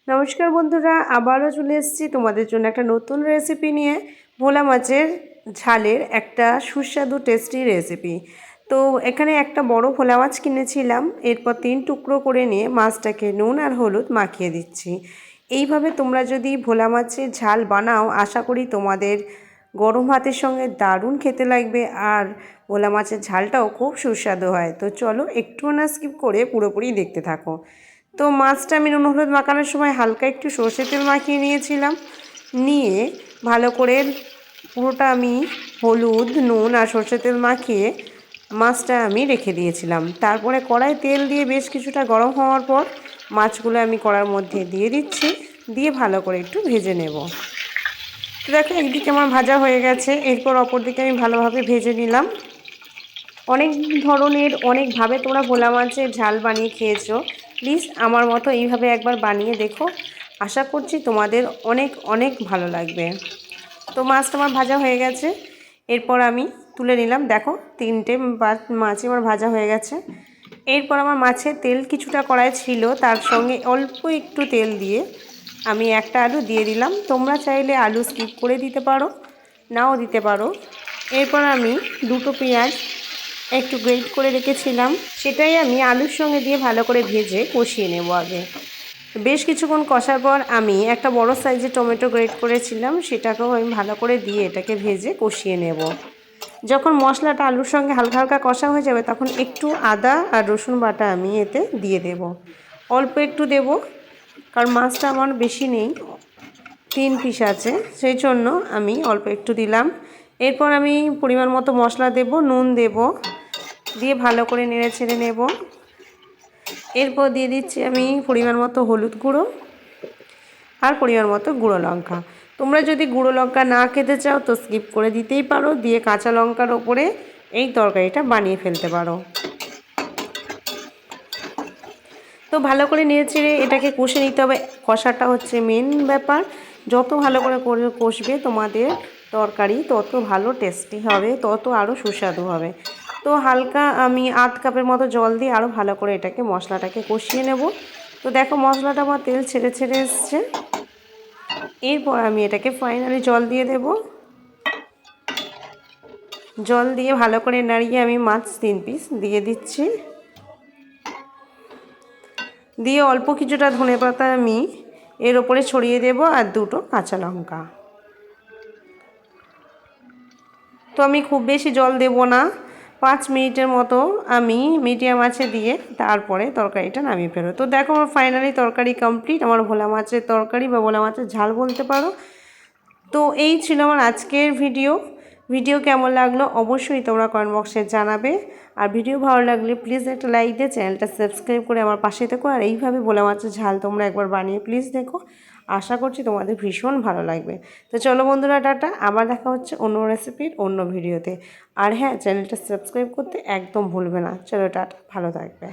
নমস্কার বন্ধুরা, আবারও চলে এসেছি তোমাদের জন্য একটা নতুন রেসিপি নিয়ে। ভোলা মাছের ঝালের একটা সুস্বাদু টেস্টি রেসিপি। তো এখানে একটা বড় ভোলা মাছ কিনেছিলাম, এরপর 3 টুকরো করে নিয়ে মাছটাকে নুন আর হলুদ মাখিয়ে দিচ্ছি। এইভাবে তোমরা যদি ভোলা মাছের ঝাল বানাও, আশা করি তোমাদের গরম ভাতের সঙ্গে দারুণ খেতে লাগবে, আর ভোলা মাছের ঝালটাও খুব সুস্বাদু হয়। তো চলো একটুও না স্কিপ করে পুরোপুরি দেখতে থাকো। তো মাছটা আমি নুন হলুদ মাখানোর সময় হালকা একটু সর্ষের তেল মাখিয়ে নিয়েছিলাম, নিয়ে ভালো করে পুরোটা আমি হলুদ নুন আর সর্ষের তেল মাখিয়ে মাছটা আমি রেখে দিয়েছিলাম। তারপরে কড়াই তেল দিয়ে বেশ কিছুটা গরম হওয়ার পর মাছগুলো আমি কড়ার মধ্যে দিয়ে দিচ্ছি, দিয়ে ভালো করে একটু ভেজে নেব। তো দেখো একদিকে আমার ভাজা হয়ে গেছে, এরপর অপর দিকে আমি ভালোভাবে ভেজে নিলাম। অনেক ধরনের অনেকভাবে তোমরা ভোলা মাছের ঝাল বানিয়ে খেয়েছো, প্লিজ আমার মতো এইভাবে একবার বানিয়ে দেখো, আশা করছি তোমাদের অনেক অনেক ভালো লাগবে। তো মাছটা আমার ভাজা হয়ে গেছে, এরপর আমি তুলে নিলাম। দেখো 3টে মাছই আমার ভাজা হয়ে গেছে। এরপর আমার মাছের তেল কিছুটা কড়াই ছিল, তার সঙ্গে অল্প একটু তেল দিয়ে আমি একটা আলু দিয়ে দিলাম। তোমরা চাইলে আলু স্কিপ করে দিতে পারো, নাও দিতে পারো। এরপর আমি 2টো পেঁয়াজ একটু গ্রেট করে রেখেছিলাম, সেটাই আমি আলুর সঙ্গে দিয়ে ভালো করে ভেজে কষিয়ে নেব। আগে বেশ কিছুক্ষণ কষার পর আমি একটা বড় সাইজের টমেটো গ্রেট করেছিলাম, সেটাকেও আমি ভালো করে দিয়ে এটাকে ভেজে কষিয়ে নেব। যখন মশলাটা আলুর সঙ্গে হালকা হালকা কষা হয়ে যাবে, তখন একটু আদা আর রসুন বাটা আমি এতে দিয়ে দেব। অল্প একটু দেব, কারণ মাছটা আমার বেশি নেই, 3 পিস আছে, সেই জন্য আমি অল্প একটু দিলাম। এরপর আমি পরিমাণ মতো মশলা দেব, নুন দেব, দিয়ে ভালো করে নেড়ে ছেড়ে নেব। এরপর দিয়ে দিচ্ছি আমি পরিমাণ মতো হলুদ গুঁড়ো আর পরিমাণ মতো গুঁড়ো লঙ্কা। তোমরা যদি গুঁড়ো লঙ্কা না খেতে চাও তো স্কিপ করে দিতেই পারো, দিয়ে কাঁচা লঙ্কার ওপরে এই তরকারিটা বানিয়ে ফেলতে পারো। তো ভালো করে নেড়ে চেড়ে এটাকে কষে নিতে হবে। কষাটা হচ্ছে মেন ব্যাপার। যত ভালো করে কষবে তোমাদের তরকারি, তত ভালো টেস্টি হবে, তত আরও সুস্বাদু হবে। তো হালকা আমি 1/2 কাপের মতো জল দিয়ে আরও ভালো করে এটাকে মশলাটাকে কষিয়ে নেব। তো দেখো মশলাটা আমার তেল ছেড়ে ছেড়ে এসছে। এরপর আমি এটাকে ফাইনালি জল দিয়ে দেব। জল দিয়ে ভালো করে নাড়িয়ে আমি মাছ 3 পিস দিয়ে দিচ্ছি, দিয়ে অল্প কিছুটা ধনেপাতা আমি এর ওপরে ছড়িয়ে দেব, আর 2টো কাঁচা লঙ্কা। তো আমি খুব বেশি জল দেব না, 5 মিনিটের মতো আমি মিডিয়াম আঁচে দিয়ে তারপরে তরকারিটা নামিয়ে ফেলবো। তো দেখো আমার ফাইনালি তরকারি কমপ্লিট, আমার ভোলা মাছের তরকারি বা ভোলা মাছের ঝাল বলতে পারো। তো এই ছিল আমার আজকের ভিডিও কেমন লাগলো অবশ্যই তোমরা কমেন্ট বক্সে জানাবে। আর ভিডিও ভালো লাগলে প্লিজ একটা লাইক দিয়ে চ্যানেলটা সাবস্ক্রাইব করে আমার পাশে থেকো। আর এইভাবে ভোলা মাছের ঝাল তোমরা একবার বানিয়ে প্লিজ দেখো, আশা করছি তোমাদের ভীষণ ভালো লাগবে। তো চলো বন্ধুরা, টাটা, আবার দেখা হচ্ছে অন্য রেসিপির অন্য ভিডিওতে। আর হ্যাঁ, চ্যানেলটা সাবস্ক্রাইব করতে একদম ভুলবে না। চলো টাটা, ভালো থাকবে।